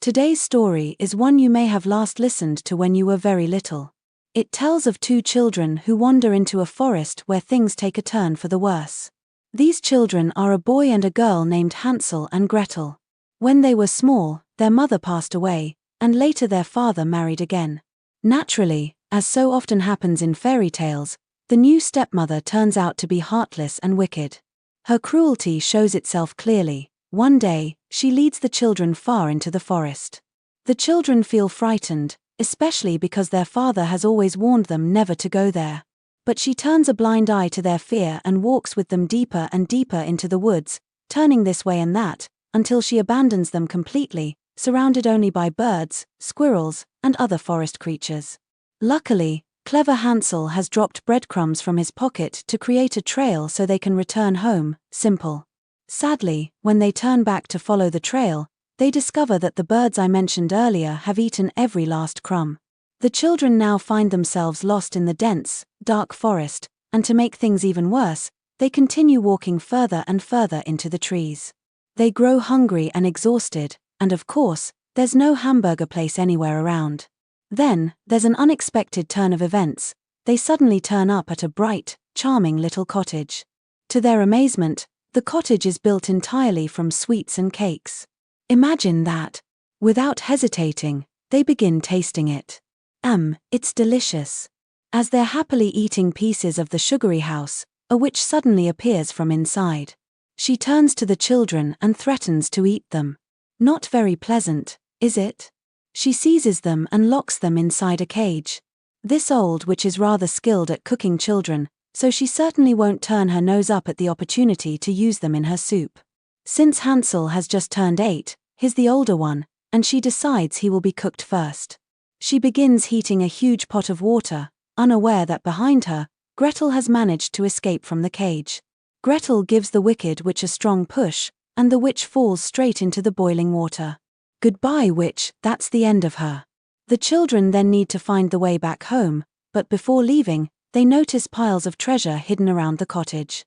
Today's story is one you may have last listened to when you were very little. It tells of two children who wander into a forest where things take a turn for the worse. These children are a boy and a girl named Hansel and Gretel. When they were small, their mother passed away, and later their father married again. Naturally, as so often happens in fairy tales, the new stepmother turns out to be heartless and wicked. Her cruelty shows itself clearly. One day, she leads the children far into the forest. The children feel frightened, especially because their father has always warned them never to go there. But she turns a blind eye to their fear and walks with them deeper and deeper into the woods, turning this way and that, until she abandons them completely, surrounded only by birds, squirrels, and other forest creatures. Luckily, clever Hansel has dropped breadcrumbs from his pocket to create a trail so they can return home. Simple. Sadly, when they turn back to follow the trail, they discover that the birds I mentioned earlier have eaten every last crumb. The children now find themselves lost in the dense, dark forest, and to make things even worse, they continue walking further and further into the trees. They grow hungry and exhausted, and of course, there's no hamburger place anywhere around. Then, there's an unexpected turn of events. They suddenly turn up at a bright, charming little cottage. To their amazement, the cottage is built entirely from sweets and cakes. Imagine that. Without hesitating, they begin tasting it. It's delicious. As they're happily eating pieces of the sugary house, a witch suddenly appears from inside. She turns to the children and threatens to eat them. Not very pleasant, is it? She seizes them and locks them inside a cage. This old witch is rather skilled at cooking children, so she certainly won't turn her nose up at the opportunity to use them in her soup. Since Hansel has just turned 8, he's the older one, and she decides he will be cooked first. She begins heating a huge pot of water, unaware that behind her, Gretel has managed to escape from the cage. Gretel gives the wicked witch a strong push, and the witch falls straight into the boiling water. Goodbye, witch, that's the end of her. The children then need to find the way back home, but before leaving, they notice piles of treasure hidden around the cottage.